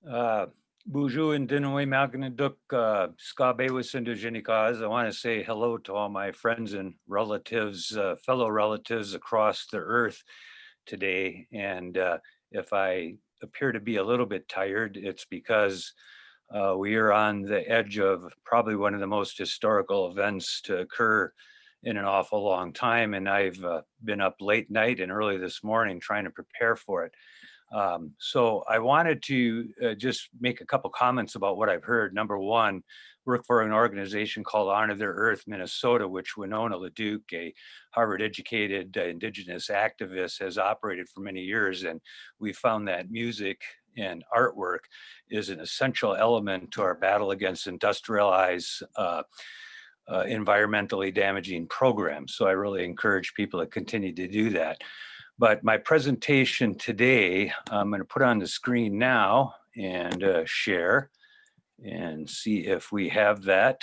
Uh, Bonjour and Dinoi Malganaduk, Skabewis Indigenicas. I want to say hello to all my friends and relatives, fellow relatives across the earth today. And if I appear to be a little bit tired, it's because we are on the edge of probably one of the most historical events to occur in an awful long time. And I've been up late night and early this morning trying to prepare for it. So I wanted to just make a couple comments about what I've heard. Number one, work for an organization called Honor Their Earth Minnesota, which Winona LaDuke, a Harvard-educated Indigenous activist, has operated for many years. And we found that music and artwork is an essential element to our battle against industrialized environmentally damaging programs. So I really encourage people to continue to do that. But my presentation today, I'm going to put on the screen now and share and see if we have that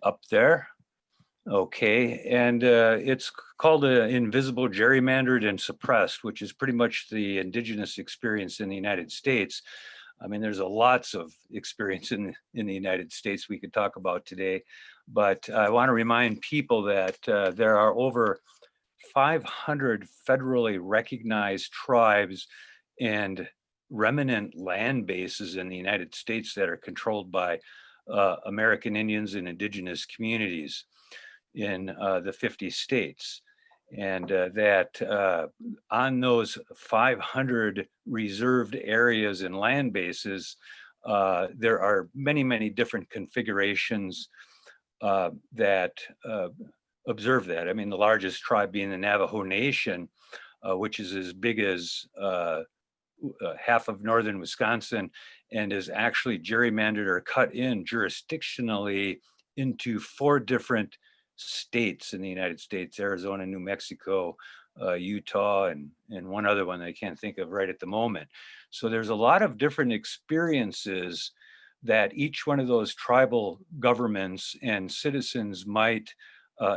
up there. Okay, and it's called Invisible, Gerrymandered, and Suppressed, which is pretty much the Indigenous experience in the United States. I mean, there's a lots of experience in the United States we could talk about today, but I want to remind people that there are over 500 federally recognized tribes and remnant land bases in the United States that are controlled by American Indians and indigenous communities in the 50 states. And that on those 500 reserved areas and land bases, there are many, many different configurations that observe that. I mean, the largest tribe being the Navajo Nation, which is as big as half of northern Wisconsin and is actually gerrymandered or cut in jurisdictionally into 4 different states in the United States: Arizona, New Mexico, Utah, and one other one I can't think of right at the moment. So there's a lot of different experiences that each one of those tribal governments and citizens might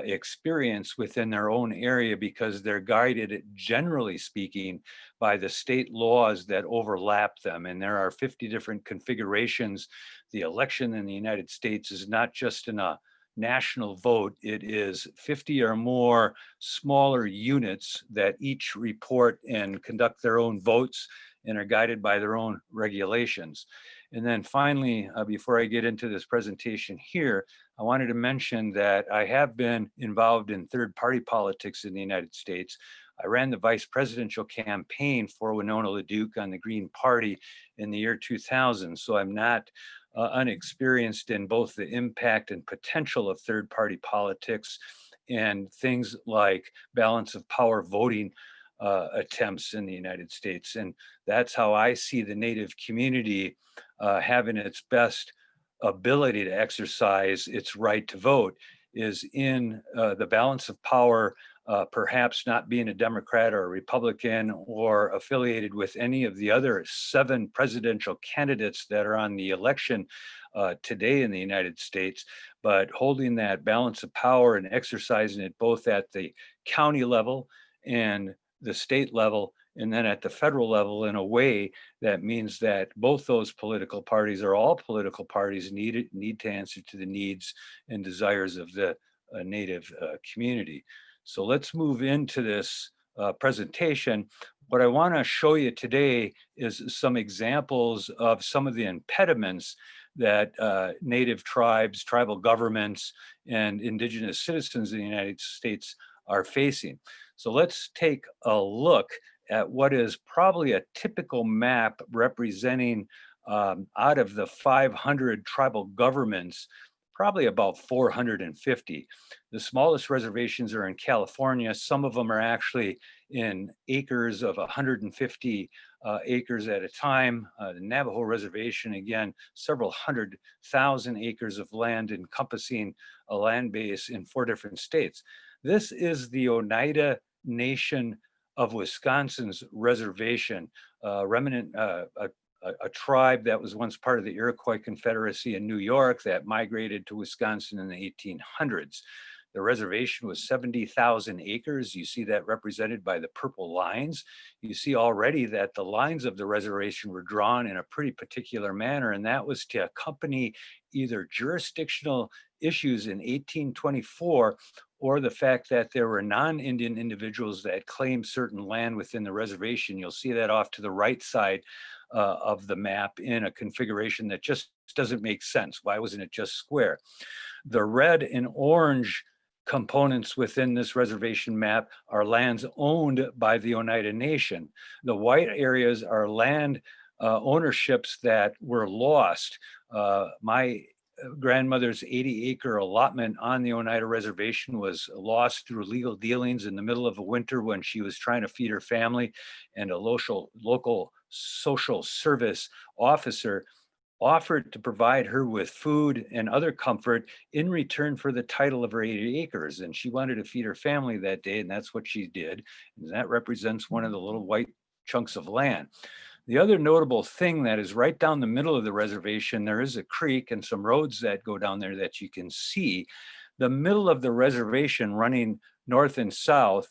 experience within their own area, because they're guided, generally speaking, by the state laws that overlap them. And there are 50 different configurations. The election in the United States is not just in a national vote, it is 50 or more smaller units that each report and conduct their own votes and are guided by their own regulations. And then finally, before I get into this presentation here, I wanted to mention that I have been involved in third-party politics in the United States. I ran the vice presidential campaign for Winona LaDuke on the Green Party in the year 2000. So I'm not unexperienced in both the impact and potential of third-party politics and things like balance of power voting attempts in the United States. And that's how I see the Native community having its best ability to exercise its right to vote is in the balance of power, perhaps not being a Democrat or a Republican or affiliated with any of the other 7 presidential candidates that are on the election today in the United States, but holding that balance of power and exercising it both at the county level and the state level, and then at the federal level, in a way that means that both those political parties, or all political parties, need to answer to the needs and desires of the Native community. So let's move into this presentation. What I want to show you today is some examples of some of the impediments that Native tribes, tribal governments, and indigenous citizens in the United States are facing. So let's take a look at what is probably a typical map representing out of the 500 tribal governments, probably about 450. The smallest reservations are in California. Some of them are actually in acres of 150 acres at a time. The Navajo Reservation, again, several 100,000 acres of land encompassing a land base in 4 different states. This is the Oneida Nation of Wisconsin's reservation, remnant, a tribe that was once part of the Iroquois Confederacy in New York that migrated to Wisconsin in the 1800s. The reservation was 70,000 acres. You see that represented by the purple lines. You see already that the lines of the reservation were drawn in a pretty particular manner, and that was to accompany either jurisdictional issues in 1824 or the fact that there were non-Indian individuals that claimed certain land within the reservation. You'll see that off to the right side of the map in a configuration that just doesn't make sense. Why wasn't it just square? The red and orange components within this reservation map are lands owned by the Oneida Nation. The white areas are land ownerships that were lost. My grandmother's 80-acre allotment on the Oneida Reservation was lost through legal dealings in the middle of a winter when she was trying to feed her family, and a local social service officer offered to provide her with food and other comfort in return for the title of her 80 acres. And she wanted to feed her family that day, and that's what she did. And that represents one of the little white chunks of land. The other notable thing that is right down the middle of the reservation, there is a creek and some roads that go down there that you can see. The middle of the reservation running north and south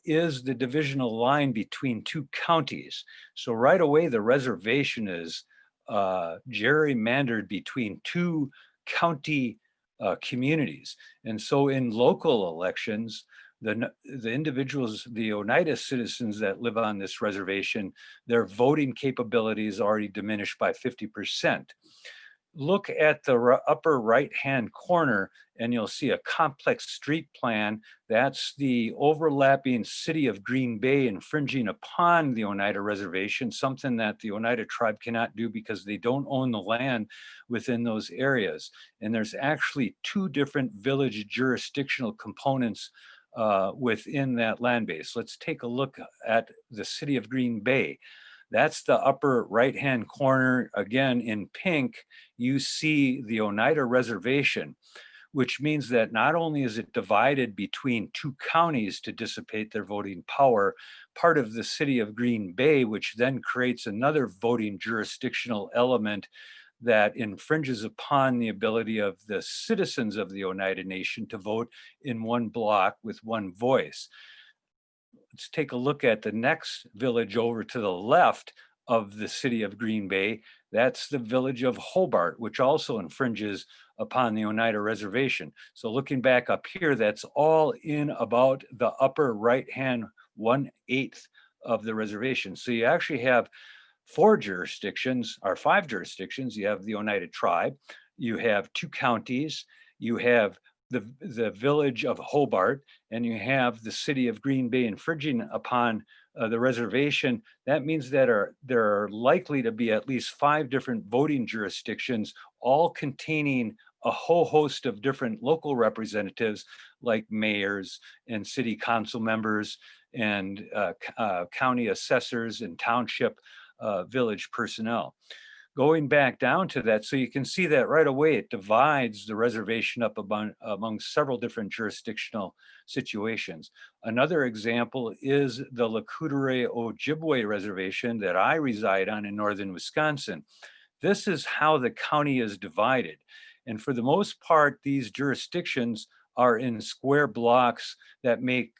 is the divisional line between two counties. So right away, the reservation is gerrymandered between two county communities. And so in local elections, the individuals, the Oneida citizens that live on this reservation, their voting capability is already diminished by 50%. Look at the upper right-hand corner and you'll see a complex street plan. That's the overlapping city of Green Bay infringing upon the Oneida Reservation, something that the Oneida tribe cannot do because they don't own the land within those areas. And there's actually two different village jurisdictional components within that land base. Let's take a look at the city of Green Bay. That's the upper right-hand corner. Again, in pink, you see the Oneida Reservation, which means that not only is it divided between two counties to dissipate their voting power, part of the city of Green Bay, which then creates another voting jurisdictional element that infringes upon the ability of the citizens of the Oneida Nation to vote in one block with one voice. Let's take a look at the next village over to the left of the city of Green Bay. That's the village of Hobart, which also infringes upon the Oneida Reservation. So looking back up here, that's all in about the upper right-hand 1/8 of the reservation. So you actually have five jurisdictions. You have the Oneida tribe, you have two counties, you have the village of Hobart, and you have the city of Green Bay infringing upon the reservation. That means that there are likely to be at least 5 different voting jurisdictions, all containing a whole host of different local representatives like mayors and city council members and county assessors and township village personnel. Going back down to that, so you can see that right away, it divides the reservation up among several different jurisdictional situations. Another example is the Lakudere Ojibwe Reservation that I reside on in northern Wisconsin. This is how the county is divided. And for the most part, these jurisdictions are in square blocks that make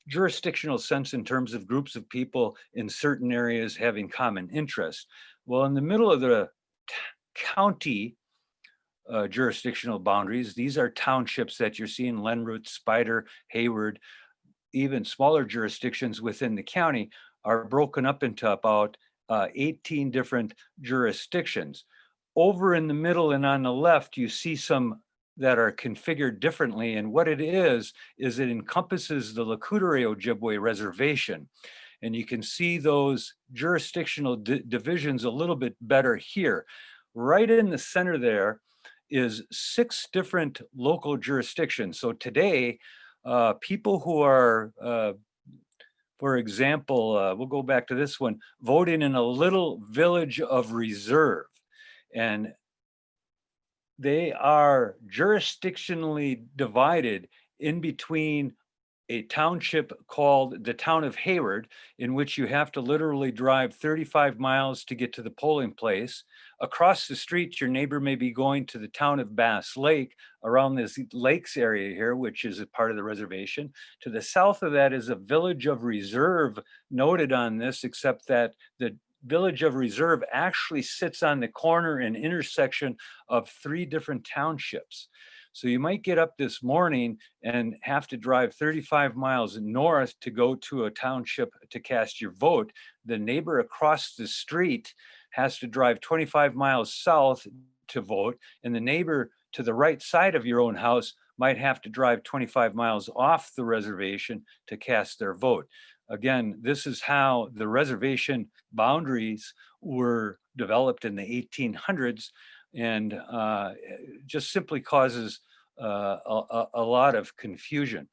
jurisdictional sense in terms of groups of people in certain areas having common interests. Well, in the middle of the county jurisdictional boundaries, these are townships that you're seeing: Lenroot, Spider, Hayward. Even smaller jurisdictions within the county are broken up into about 18 different jurisdictions. Over in the middle and on the left, you see some that are configured differently. And what it is it encompasses the Lakudere Ojibwe Reservation. And you can see those jurisdictional divisions a little bit better here. Right in the center there is 6 different local jurisdictions. So today, people who are, for example, we'll go back to this one, voting in a little village of Reserve. And they are jurisdictionally divided in between a township called the town of Hayward, in which you have to literally drive 35 miles to get to the polling place. Across the street, your neighbor may be going to the town of Bass Lake, around this lakes area here, which is a part of the reservation. To the south of that is a village of reserve noted on this, except that the village of reserve actually sits on the corner and intersection of 3 different townships. So you might get up this morning and have to drive 35 miles north to go to a township to cast your vote. The neighbor across the street has to drive 25 miles south to vote, and the neighbor to the right side of your own house might have to drive 25 miles off the reservation to cast their vote. Again, this is how the reservation boundaries were developed in the 1800s, and just simply causes a lot of confusion.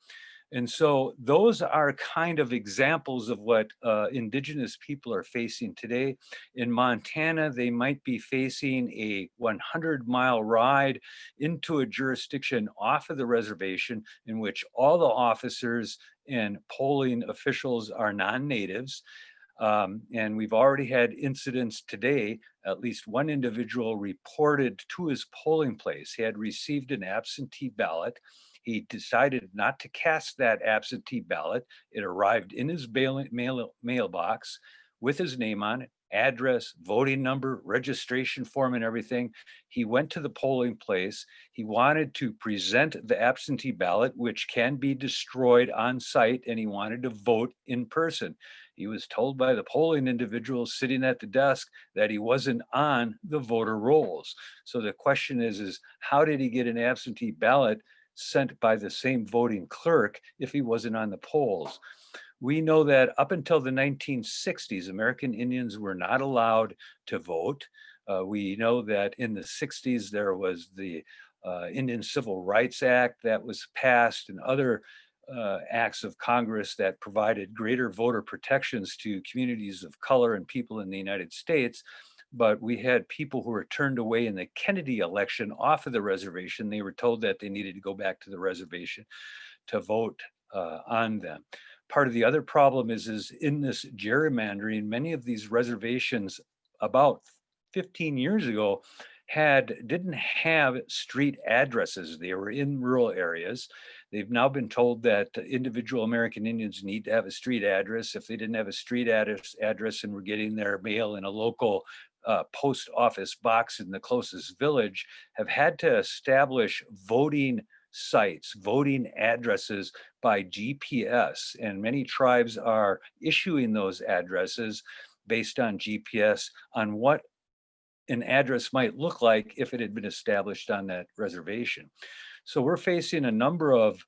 And so those are kind of examples of what Indigenous people are facing today. In Montana, they might be facing a 100-mile ride into a jurisdiction off of the reservation in which all the officers and polling officials are non-natives. And we've already had incidents today. At least one individual reported to his polling place. He had received an absentee ballot. He decided not to cast that absentee ballot. It arrived in his mailbox with his name on it, address, voting number, registration form, and everything. He went to the polling place. He wanted to present the absentee ballot, which can be destroyed on site, and he wanted to vote in person. He was told by the polling individual sitting at the desk that he wasn't on the voter rolls. So the question is how did he get an absentee ballot sent by the same voting clerk if he wasn't on the polls? We know that up until the 1960s, American Indians were not allowed to vote. We know that in the 60s, there was the Indian Civil Rights Act that was passed, and other acts of Congress that provided greater voter protections to communities of color and people in the United States. But we had people who were turned away in the Kennedy election off of the reservation. They were told that they needed to go back to the reservation to vote on them. Part of the other problem is in this gerrymandering, many of these reservations about 15 years ago didn't have street addresses. They were in rural areas. They've now been told that individual American Indians need to have a street address. If they didn't have a street address and were getting their mail in a local post office box in the closest village, have had to establish voting sites, voting addresses by GPS. And many tribes are issuing those addresses based on GPS on what an address might look like if it had been established on that reservation. So we're facing a number of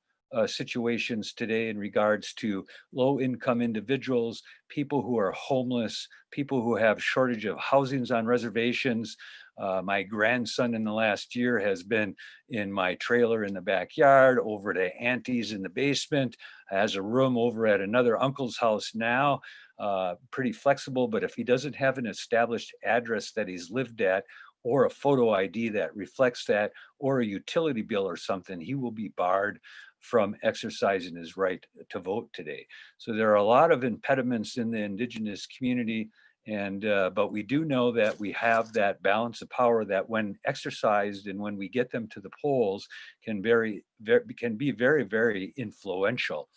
situations today in regards to low-income individuals, people who are homeless, people who have shortage of housings on reservations. My grandson in the last year has been in my trailer in the backyard, over to auntie's in the basement, has a room over at another uncle's house now. Pretty flexible, but if he doesn't have an established address that he's lived at, or a photo ID that reflects that, or a utility bill or something, he will be barred from exercising his right to vote today. So there are a lot of impediments in the Indigenous community, and but we do know that we have that balance of power that, when exercised and when we get them to the polls, can be very, very influential.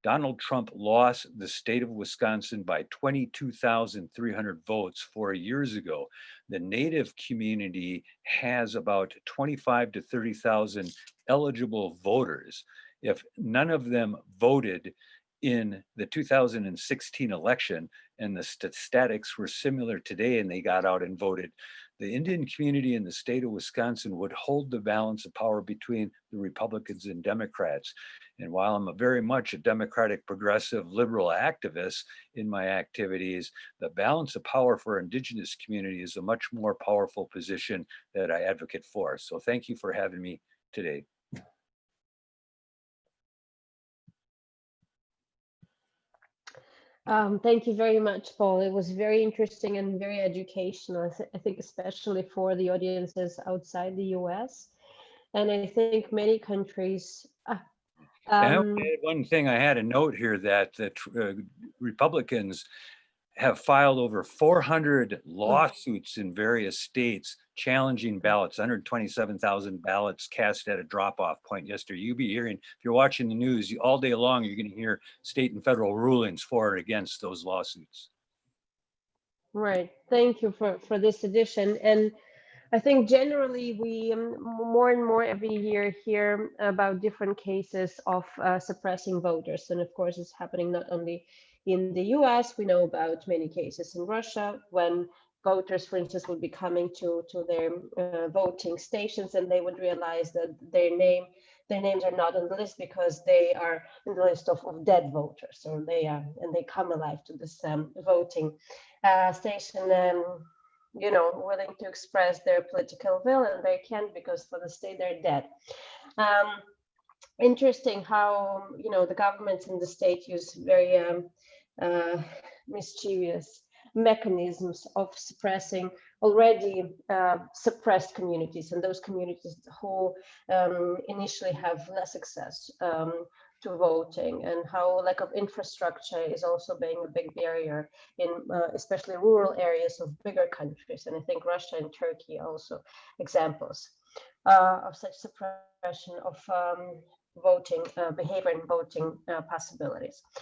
Donald Trump lost the state of Wisconsin by 22,300 votes 4 years ago. The Native community has about 25 to 30,000 eligible voters. If none of them voted in the 2016 election and the statistics were similar today and they got out and voted, the Indian community in the state of Wisconsin would hold the balance of power between the Republicans and Democrats. And while I'm very much a Democratic, progressive, liberal activist in my activities, the balance of power for Indigenous community is a much more powerful position that I advocate for. So thank you for having me today. Thank you very much, Paul. It was very interesting and very educational, I think especially for the audiences outside the US. And I think many countries, Um, One thing I had a note here that the Republicans have filed over 400 lawsuits in various states challenging ballots, 127,000 ballots cast at a drop-off point yesterday. You'll be hearing, if you're watching the news all day long, you're going to hear state and federal rulings for or against those lawsuits. right. Thank you for this addition. And I think generally we more and more every year hear about different cases of suppressing voters. And of course, it's happening not only in the US, we know about many cases in Russia when voters, for instance, would be coming to their voting stations and they would realize that their names are not on the list because they are in the list of dead voters, or they come alive to this voting station. Willing to express their political will, and they can't because for the state they're dead. Interesting how the governments in the state use very mischievous mechanisms of suppressing already suppressed communities, and those communities who initially have less access to voting, and how lack of infrastructure is also being a big barrier in especially rural areas of bigger countries. And I think Russia and Turkey are also examples of such suppression of voting behavior and voting possibilities.